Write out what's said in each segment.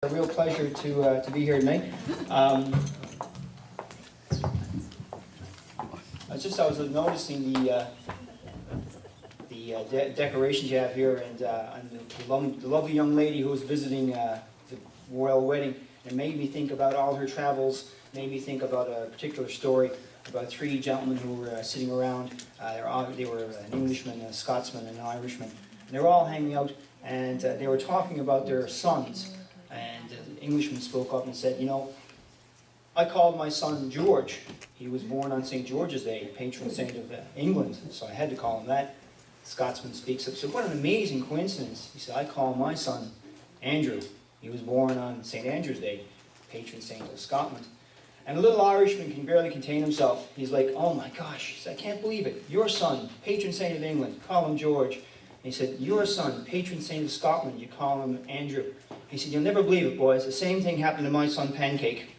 A real pleasure to be here tonight. I was noticing the decorations you have here, and the lovely young lady who was visiting the royal wedding. It made me think about all her travels. Made me think about a particular story about three gentlemen who were sitting around. They were an Englishman, a Scotsman, and an Irishman. And they were all hanging out, and they were talking about their sons. And the Englishman spoke up and said, "You know, I called my son George. He was born on St. George's Day, patron saint of England, so I had to call him that." The Scotsman speaks up, "So what an amazing coincidence." He said, "I call my son Andrew. He was born on St. Andrew's Day, patron saint of Scotland." And the little Irishman can barely contain himself. He's like, "Oh my gosh," he said, "I can't believe it. Your son, patron saint of England, call him George." And he said, "Your son, patron saint of Scotland, you call him Andrew." He said, "You'll never believe it, boys. The same thing happened to my son, Pancake."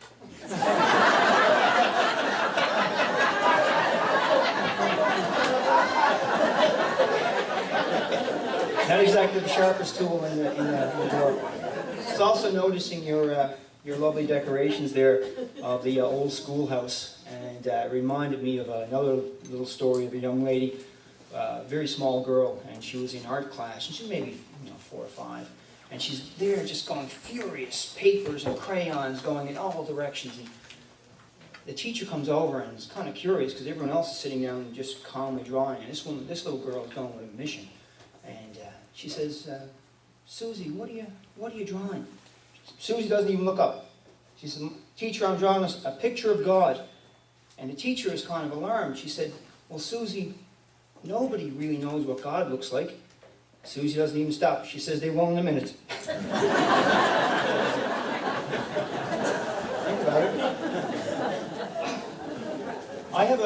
Not exactly the sharpest tool in the drawer. I was also noticing your lovely decorations there of the old schoolhouse, and it reminded me of another little story of a young lady, a very small girl, and she was in art class, and she was maybe 4 or 5. And she's there just going furious, papers and crayons going in all directions. And the teacher comes over and is kind of curious because everyone else is sitting down and just calmly drawing. And this little girl is going with a mission. And she says, "Susie, what are you drawing?" Susie doesn't even look up. She says, "Teacher, I'm drawing a picture of God." And the teacher is kind of alarmed. She said, "Well, Susie, nobody really knows what God looks like." Susie doesn't even stop. She says, "They won't in a minute." Think about it. I have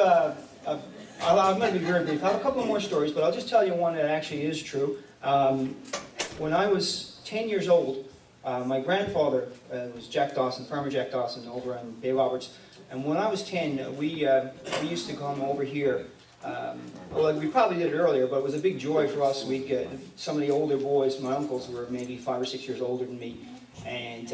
I'm going to be very brief. I have a couple more stories, but I'll just tell you one that actually is true. When I was 10 years old, my grandfather was Jack Dawson, Farmer Jack Dawson, over in Bay Roberts. And when I was 10, we used to come over here. Well, we probably did it earlier, but it was a big joy for us. Some of the older boys, my uncles, were maybe 5 or 6 years older than me, and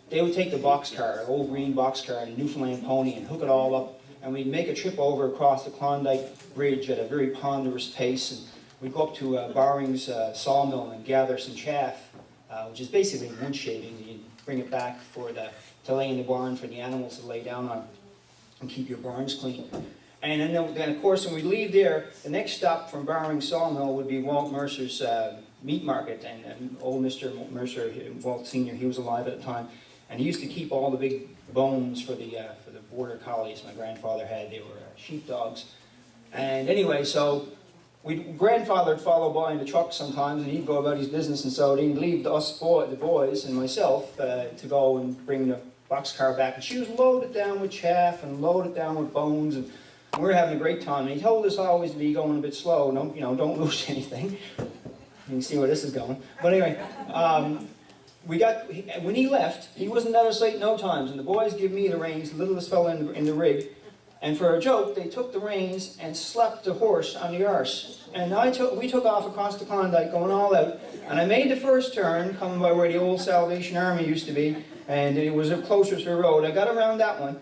they would take the boxcar, an old green boxcar, and a Newfoundland pony, and hook it all up, and we'd make a trip over across the Klondike Bridge at a very ponderous pace, and we'd go up to Bowring's sawmill and gather some chaff, which is basically wood shaving. You bring it back to lay in the barn for the animals to lay down on and keep your barns clean. And then, of course, when we leave there, the next stop from Bowring Sawmill would be Walt Mercer's meat market. And old Mr. Mercer, Walt Sr., he was alive at the time. And he used to keep all the big bones for the border collies my grandfather had. They were sheepdogs. And anyway, so grandfather would follow by in the truck sometimes, and he'd go about his business. And so he'd leave the boys and myself to go and bring the boxcar back. And she was loaded down with chaff and loaded down with bones. And we were having a great time, and he told us always to be going a bit slow. Don't lose anything. You can see where this is going. But anyway, when he left, he wasn't out of sight no times, and the boys give me the reins, the littlest fella in the rig. And for a joke, they took the reins and slapped the horse on the arse. And we took off across the Klondike, going all out. And I made the first turn, coming by where the old Salvation Army used to be, and it was closer to the road. I got around that one.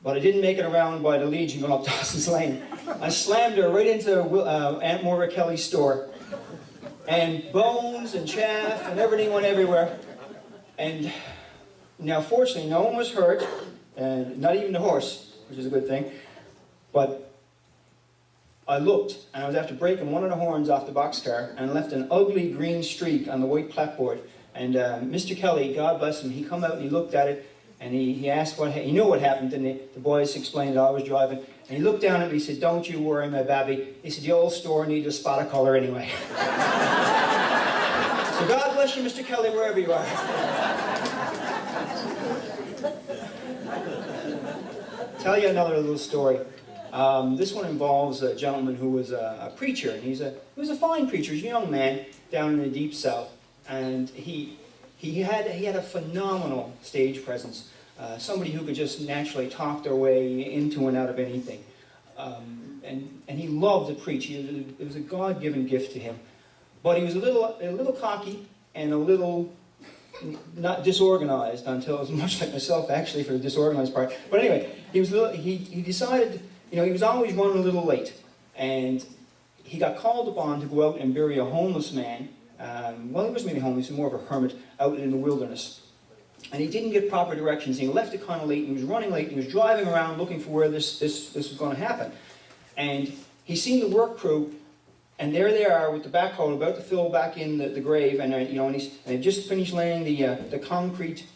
But I didn't make it around by the Legion going up Dawson's Lane. I slammed her right into Aunt Maura Kelly's store. And bones and chaff and everything went everywhere. And now, fortunately, no one was hurt, and not even the horse, which is a good thing. But I looked, and I was after breaking one of the horns off the boxcar and left an ugly green streak on the white clapboard. And Mr. Kelly, God bless him, he come out and he looked at it. And he asked he knew what happened, and the boys explained that I was driving. And he looked down at me and he said, "Don't you worry, my babby." He said, "The old store needed a spot of color anyway." So God bless you, Mr. Kelly, wherever you are. Tell you another little story. This one involves a gentleman who was a preacher, and he was a fine preacher. He's a young man down in the deep south, and he had a phenomenal stage presence. Somebody who could just naturally talk their way into and out of anything. And he loved to preach. It was a God-given gift to him. But he was a little cocky and a little not disorganized until, as much like myself actually for the disorganized part. But anyway, he decided, he was always running a little late. And he got called upon to go out and bury a homeless man. Well, he wasn't really homeless, he was more of a hermit out in the wilderness. And he didn't get proper directions. He left it kind of late, and he was running late, and he was driving around looking for where this was going to happen. And he seen the work crew, and there they are with the backhoe about to fill back in the grave, and and they've just finished laying the concrete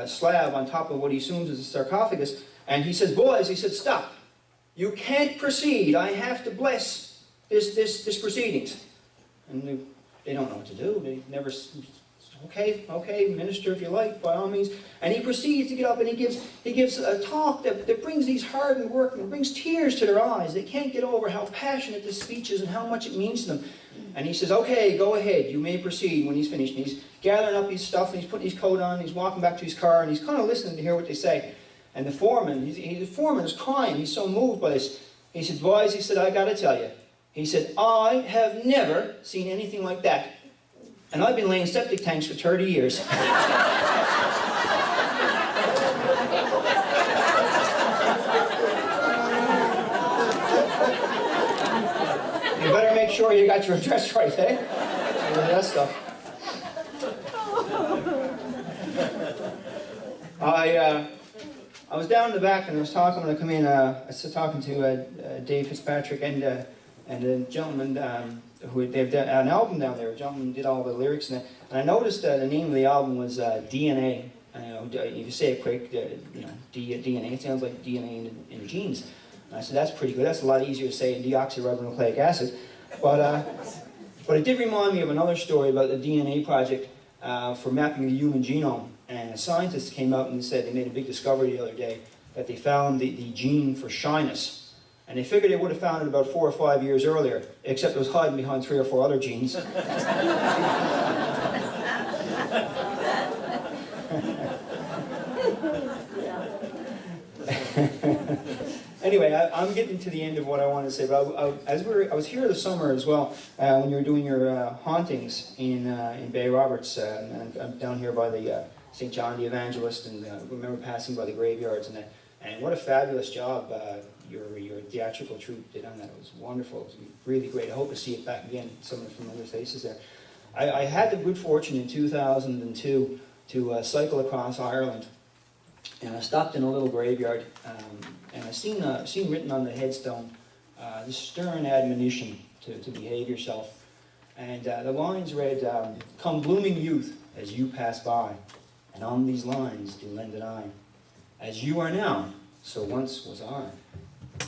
slab on top of what he assumes is a sarcophagus. And he says, "Boys," he said, "stop. You can't proceed. I have to bless this proceedings." And they don't know what to do. They never. Okay, minister if you like, by all means. And he proceeds to get up and he gives a talk that brings these hardened workmen, brings tears to their eyes. They can't get over how passionate this speech is and how much it means to them. And he says, "Okay, go ahead, you may proceed," when he's finished. And he's gathering up his stuff and he's putting his coat on and he's walking back to his car and he's kind of listening to hear what they say. And the foreman, the foreman is crying. He's so moved by this. He said, "Boys," he said, "I got to tell you." He said, "I have never seen anything like that. And I've been laying septic tanks for 30 years. You better make sure you got your address right, eh? That stuff. I was down in the back and I was talking when I come in. I was talking to Dave Fitzpatrick and a gentleman who they've done an album down there. A gentleman did all the lyrics and I noticed the name of the album was DNA. If you say it quick, DNA. It sounds like DNA in genes. And I said, "That's pretty good. That's a lot easier to say than deoxyribonucleic acid." But it did remind me of another story about the DNA project for mapping the human genome. And a scientist came out and said they made a big discovery the other day that they found the gene for shyness. And they figured they would have found it about 4 or 5 years earlier, except it was hiding behind 3 or 4 other genes. Anyway, I'm getting to the end of what I wanted to say, but I was here this summer as well when you were doing your hauntings in Bay Roberts, and I'm down here by the St. John the Evangelist, and I remember passing by the graveyards and that. And what a fabulous job your theatrical troupe did on that. It was wonderful. It was really great. I hope to see it back again, some of the familiar faces there. I had the good fortune in 2002 to cycle across Ireland, and I stopped in a little graveyard, and I seen written on the headstone this stern admonition to behave yourself. And the lines read, "Come blooming youth as you pass by, and on these lines do lend an eye. As you are now, so once was I.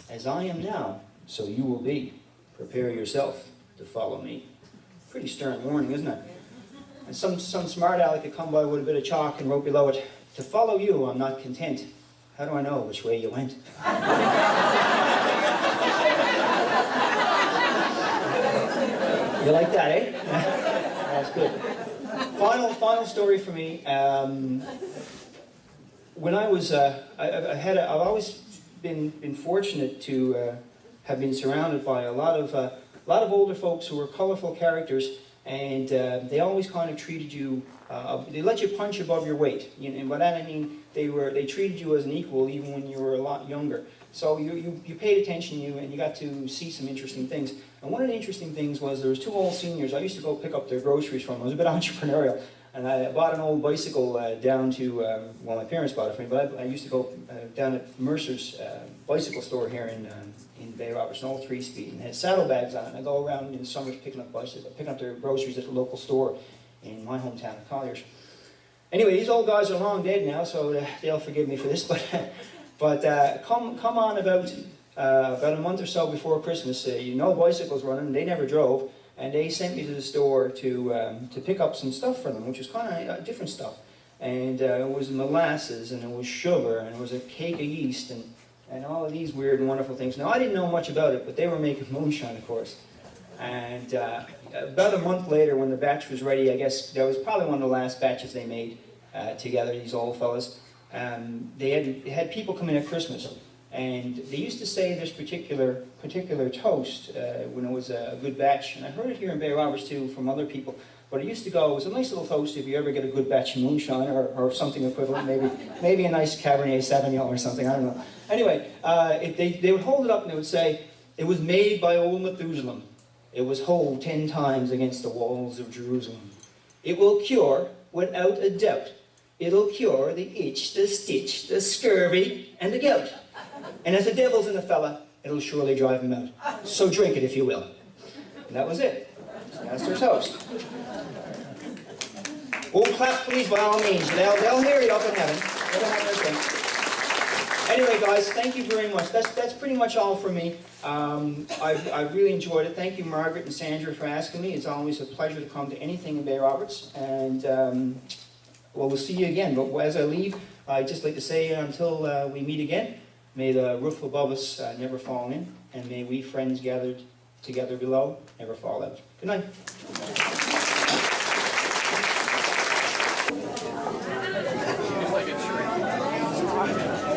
As I am now, so you will be. Prepare yourself to follow me." Pretty stern warning, isn't it? And some smart aleck could come by with a bit of chalk and wrote below it, "To follow you, I'm not content. How do I know which way you went?" You like that, eh? That's good. Final story for me. When I was, I've always been fortunate to have been surrounded by a lot of older folks who were colorful characters, and they always kind of treated you. They let you punch above your weight, and by that I mean they treated you as an equal even when you were a lot younger. So you paid attention, and you got to see some interesting things. And one of the interesting things was there was 2 old seniors. I used to go pick up their groceries from them. I was a bit entrepreneurial. And I bought an old bicycle down to, well, my parents bought it for me, but I used to go down at Mercer's bicycle store here in Bay Roberts, an old 3-speed, and it had saddlebags on it. And I go around in the summers picking up their groceries at the local store in my hometown of Colliers. Anyway, these old guys are long dead now, so they'll forgive me for this, but come on about a month or so before Christmas, bicycles running, they never drove. And they sent me to the store to pick up some stuff for them, which was kind of different stuff. And it was molasses, and it was sugar, and it was a cake of yeast, and all of these weird and wonderful things. Now, I didn't know much about it, but they were making moonshine, of course. And about a month later, when the batch was ready, I guess that was probably one of the last batches they made together, these old fellas. They had people come in at Christmas. And they used to say this particular toast when it was a good batch, and I heard it here in Bay Roberts too from other people. But it used to go, it was a nice little toast if you ever get a good batch of moonshine or something equivalent, maybe a nice Cabernet Sauvignon or something, I don't know. Anyway, they would hold it up and they would say, it was made by old Methuselah. It was holed 10 times against the walls of Jerusalem. It will cure, without a doubt. It'll cure the itch, the stitch, the scurvy, and the gout. And as the devil's in the fella, it'll surely drive him out. So drink it if you will. And that was it. That's their toast. Oh, clap please by all means. They'll hear you up in heaven. They'll have their thing. Anyway, guys, thank you very much. That's pretty much all for me. I've really enjoyed it. Thank you, Margaret and Sandra, for asking me. It's always a pleasure to come to anything in Bay Roberts. And, well, we'll see you again. But as I leave, I'd just like to say until we meet again, may the roof above us never fall in, and may we friends gathered together below never fall out. Good night.